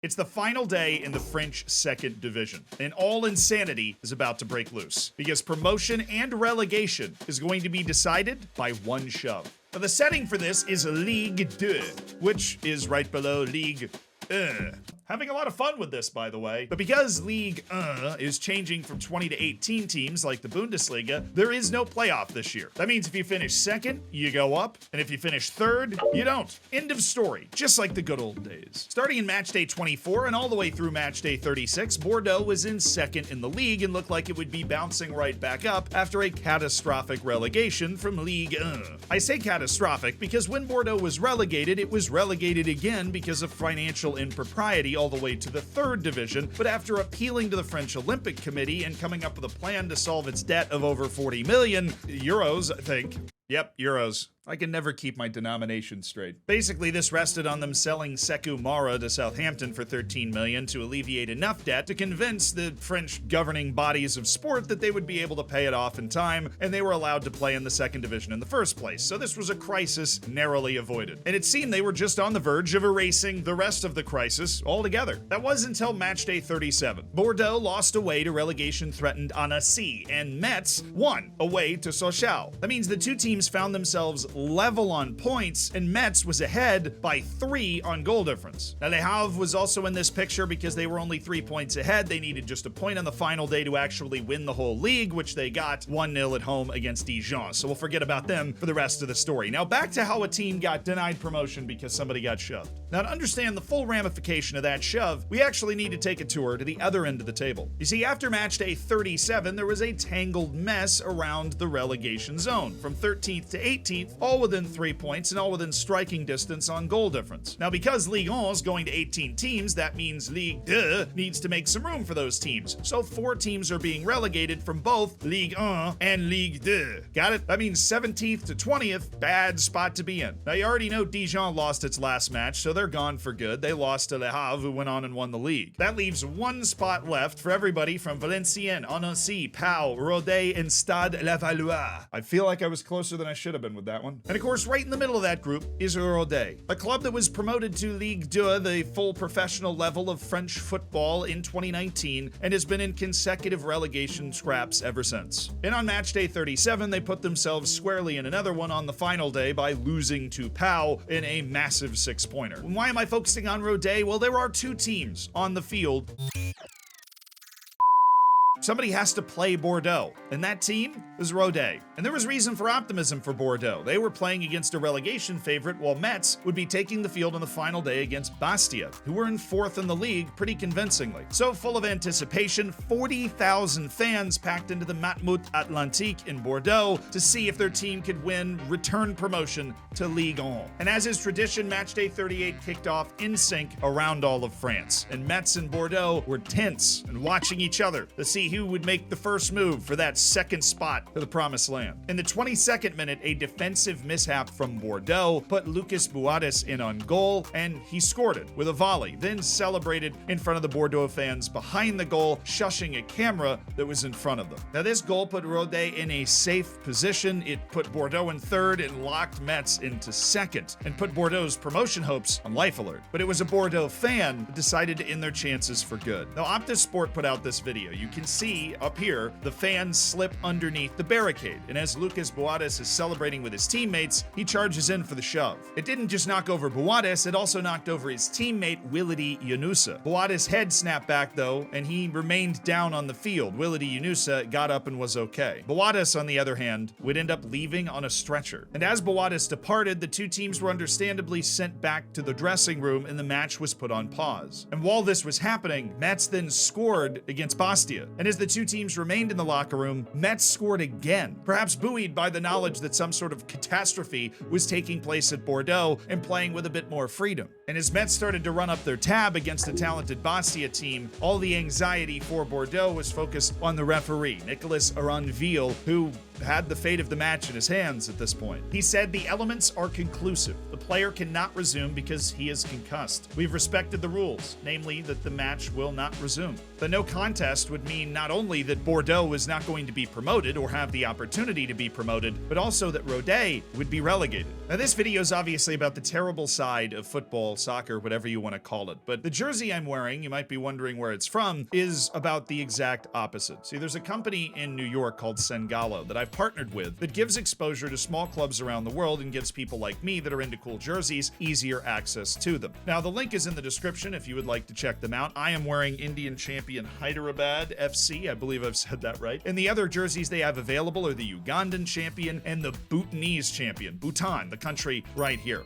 It's the final day in the French second division, and all insanity is about to break loose because promotion and relegation is going to be decided by one shove. Now, the setting for this is Ligue 2, which is right below Ligue 1. Having a lot of fun with this, by the way. But because Ligue 1 is changing from 20 to 18 teams like the Bundesliga, there is no playoff this year. That means if you finish second, you go up, and if you finish third, you don't. End of story, just like the good old days. Starting in match day 24 and all the way through match day 36, Bordeaux was in second in the league and looked like it would be bouncing right back up after a catastrophic relegation from Ligue 1. I say catastrophic because when Bordeaux was relegated, it was relegated again because of financial impropriety all the way to the third division, but after appealing to the French Olympic Committee and coming up with a plan to solve its debt of over 40 million euros, I think. Yep, euros. I can never keep my denomination straight. Basically, this rested on them selling Sekou Mara to Southampton for 13 million to alleviate enough debt to convince the French governing bodies of sport that they would be able to pay it off in time, and they were allowed to play in the second division in the first place. So this was a crisis narrowly avoided. And it seemed they were just on the verge of erasing the rest of the crisis altogether. That was until match day 37. Bordeaux lost away to relegation-threatened Annecy, and Metz won away to Sochaux. That means the two teams found themselves level on points, and Metz was ahead by 3 on goal difference. Now, Le Havre was also in this picture because they were only 3 points ahead. They needed just a point on the final day to actually win the whole league, which they got 1-0 at home against Dijon. So we'll forget about them for the rest of the story. Now, back to how a team got denied promotion because somebody got shoved. Now, to understand the full ramification of that shove, we actually need to take a tour to the other end of the table. You see, after match day 37, there was a tangled mess around the relegation zone, from 13th to 18th, all within 3 points and all within striking distance on goal difference. Now, because Ligue 1 is going to 18 teams, that means Ligue 2 needs to make some room for those teams. So 4 teams are being relegated from both Ligue 1 and Ligue 2. Got it? That means 17th to 20th, bad spot to be in. Now, you already know Dijon lost its last match, so they're gone for good. They lost to Le Havre, who went on and won the league. That leaves 1 spot left for everybody from Valenciennes, Annecy, Pau, Rodez, and Stade Lavallois. I feel like I was closer than I should have been with that one. And of course, right in the middle of that group is Rodez, a club that was promoted to Ligue 2, the full professional level of French football, in 2019 and has been in consecutive relegation scraps ever since. And on match day 37, they put themselves squarely in another one on the final day by losing to Pau in a massive 6-pointer. Why am I focusing on Rodez? Well, there are 2 teams on the field. Somebody has to play Bordeaux, and that team is Rodez. And there was reason for optimism for Bordeaux. They were playing against a relegation favorite, while Metz would be taking the field on the final day against Bastia, who were in 4th in the league pretty convincingly. So full of anticipation, 40,000 fans packed into the Matmut Atlantique in Bordeaux to see if their team could win return promotion to Ligue 1. And as is tradition, match day 38 kicked off in sync around all of France. And Metz and Bordeaux were tense and watching each other to see who would make the first move for that second spot to the promised land. In the 22nd minute, a defensive mishap from Bordeaux put Lucas Boadis in on goal, and he scored it with a volley, then celebrated in front of the Bordeaux fans behind the goal, shushing a camera that was in front of them. Now, this goal put Rodez in a safe position. It put Bordeaux in 3rd and locked Metz into 2nd, and put Bordeaux's promotion hopes on life alert. But it was a Bordeaux fan that decided to end their chances for good. Now, Optus Sport put out this video. You can see up here the fans slip underneath the barricade, and as Lucas Boadis is celebrating with his teammates, he charges in for the shove. It didn't just knock over Boadis, it also knocked over his teammate Willidy Yunusa. Boadis' head snapped back though, and he remained down on the field. Willidy Yunusa got up and was okay. Boadis, on the other hand, would end up leaving on a stretcher. And as Boadis departed, the 2 teams were understandably sent back to the dressing room, and the match was put on pause. And while this was happening, Metz then scored against Bastia. And as the 2 teams remained in the locker room, Metz scored again, perhaps buoyed by the knowledge that some sort of catastrophe was taking place at Bordeaux and playing with a bit more freedom. And as Metz started to run up their tab against a talented Bastia team, all the anxiety for Bordeaux was focused on the referee, Nicolas Aranville, who had the fate of the match in his hands at this point. He said the elements are conclusive. The player cannot resume because he is concussed. We've respected the rules, namely that the match will not resume. The no contest would mean not only that Bordeaux is not going to be promoted or have the opportunity to be promoted, but also that Rodez would be relegated. Now, this video is obviously about the terrible side of football, soccer, whatever you want to call it, but the jersey I'm wearing, you might be wondering where it's from, is about the exact opposite. See, there's a company in New York called Sengalo that I've partnered with that gives exposure to small clubs around the world and gives people like me that are into cool jerseys easier access to them. Now, the link is in the description if you would like to check them out. I am wearing Indian champion Hyderabad FC, I believe I've said that right. And the other jerseys they have available are the Ugandan champion and the Bhutanese champion, Bhutan, the country right here.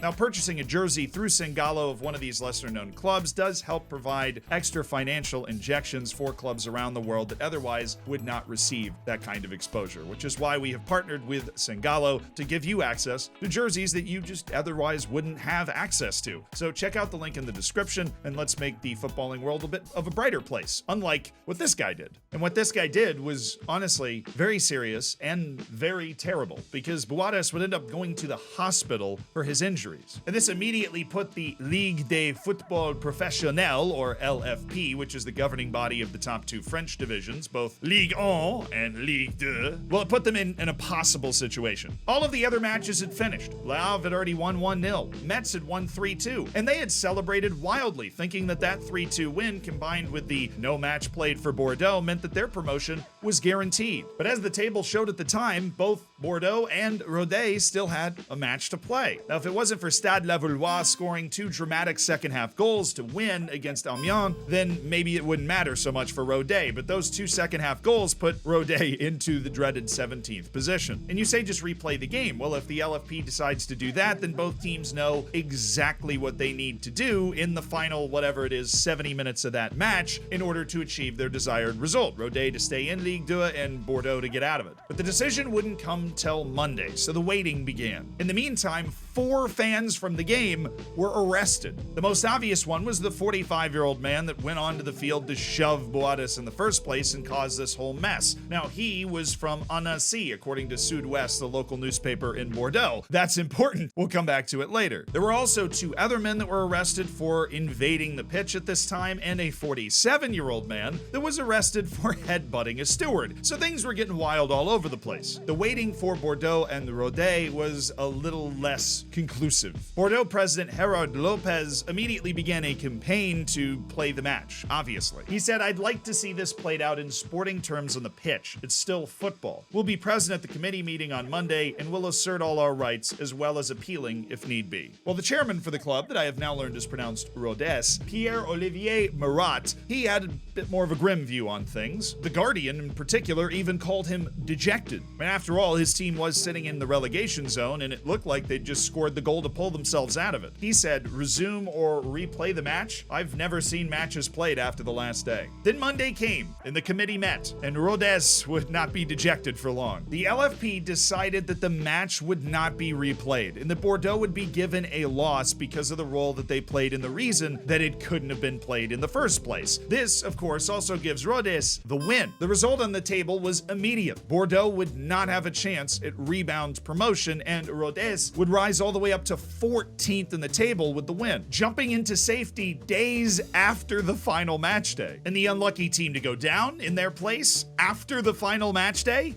Now, purchasing a jersey through Sengalo of one of these lesser-known clubs does help provide extra financial injections for clubs around the world that otherwise would not receive that kind of exposure, which is why we have partnered with Sengalo to give you access to jerseys that you just otherwise wouldn't have access to. So check out the link in the description, and let's make the footballing world a bit of a brighter place, unlike what this guy did. And what this guy did was honestly very serious and very terrible, because Buarez would end up going to the hospital for his injury. And this immediately put the Ligue de Football Professionnel, or LFP, which is the governing body of the top two French divisions, both Ligue 1 and Ligue 2, well, it put them in an impossible situation. All of the other matches had finished. Le Havre had already won 1-0. Metz had won 3-2. And they had celebrated wildly, thinking that that 3-2 win, combined with the no match played for Bordeaux, meant that their promotion was guaranteed. But as the table showed at the time, both Bordeaux and Rodez still had a match to play. Now, if it wasn't for Stade Lavallois scoring two dramatic second-half goals to win against Amiens, then maybe it wouldn't matter so much for Rodez, but those two second-half goals put Rodez into the dreaded 17th position. And you say just replay the game. Well, if the LFP decides to do that, then both teams know exactly what they need to do in the final, whatever it is, 70 minutes of that match in order to achieve their desired result. Rodez to stay in Ligue 2 and Bordeaux to get out of it. But the decision wouldn't come till Monday, so the waiting began. In the meantime, 4 fans from the game were arrested. The most obvious one was the 45-year-old man that went onto the field to shove Buarez in the first place and cause this whole mess. Now, he was from Annecy, according to Sud-Ouest, the local newspaper in Bordeaux. That's important. We'll come back to it later. There were also 2 other men that were arrested for invading the pitch at this time, and a 47-year-old man that was arrested for headbutting a steward. So things were getting wild all over the place. The waiting for Bordeaux and Rodez was a little less conclusive. Bordeaux president Gerard Lopez immediately began a campaign to play the match, obviously. He said, "I'd like to see this played out in sporting terms on the pitch. It's still football. We'll be present at the committee meeting on Monday, and we'll assert all our rights, as well as appealing if need be." Well, the chairman for the club, that I have now learned is pronounced Rodez, Pierre-Olivier Marat, he had a bit more of a grim view on things. The Guardian, in particular, even called him dejected. And after all, his team was sitting in the relegation zone, and it looked like they'd just scored the goal to pull themselves out of it. He said, "Resume or replay the match? I've never seen matches played after the last day." Then Monday came, and the committee met, and Rodez would not be dejected for long. The LFP decided that the match would not be replayed, and that Bordeaux would be given a loss because of the role that they played and the reason that it couldn't have been played in the first place. This, of course, also gives Rodez the win. The result on the table was immediate. Bordeaux would not have a chance at rebound promotion, and Rodez would rise all the way up to 14th in the table with the win, jumping into safety days after the final match day. And the unlucky team to go down in their place after the final match day?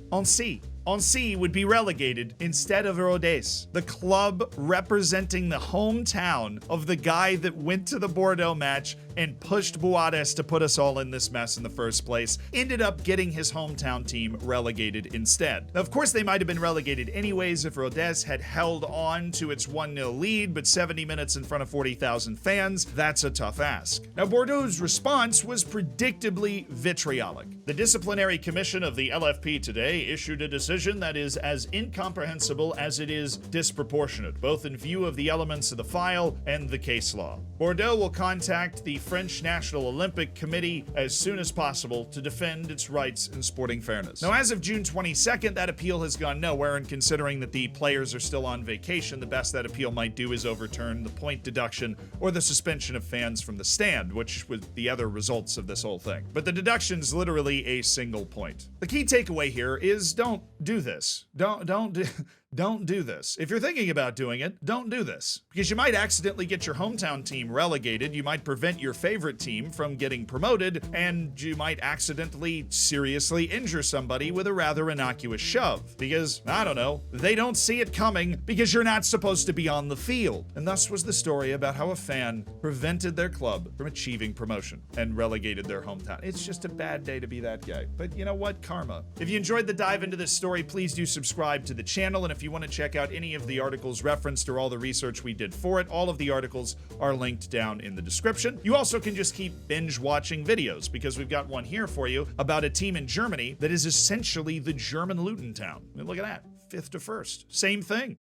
Annecy would be relegated instead of Rodez. The club representing the hometown of the guy that went to the Bordeaux match and pushed Buarez to put us all in this mess in the first place, ended up getting his hometown team relegated instead. Now, of course, they might have been relegated anyways if Rodez had held on to its 1-0 lead, but 70 minutes in front of 40,000 fans, that's a tough ask. Now, Bordeaux's response was predictably vitriolic. The disciplinary commission of the LFP today issued a decision decision that is as incomprehensible as it is disproportionate, both in view of the elements of the file and the case law. Bordeaux will contact the French National Olympic Committee as soon as possible to defend its rights in sporting fairness. Now, as of June 22nd, that appeal has gone nowhere, and considering that the players are still on vacation, the best that appeal might do is overturn the point deduction or the suspension of fans from the stand, which was the other results of this whole thing. But the deduction's literally a single point. The key takeaway here is don't do this. Don't do this. If you're thinking about doing it, don't do this. Because you might accidentally get your hometown team relegated, you might prevent your favorite team from getting promoted, and you might accidentally seriously injure somebody with a rather innocuous shove. Because, I don't know, they don't see it coming because you're not supposed to be on the field. And thus was the story about how a fan prevented their club from achieving promotion and relegated their hometown. It's just a bad day to be that guy. But you know what? Karma. If you enjoyed the dive into this story, please do subscribe to the channel, and if you want to check out any of the articles referenced or all the research we did for it, all of the articles are linked down in the description. You also can just keep binge watching videos, because we've got one here for you about a team in Germany that is essentially the German Luton town. I mean, look at that, 5th to 1st. Same thing.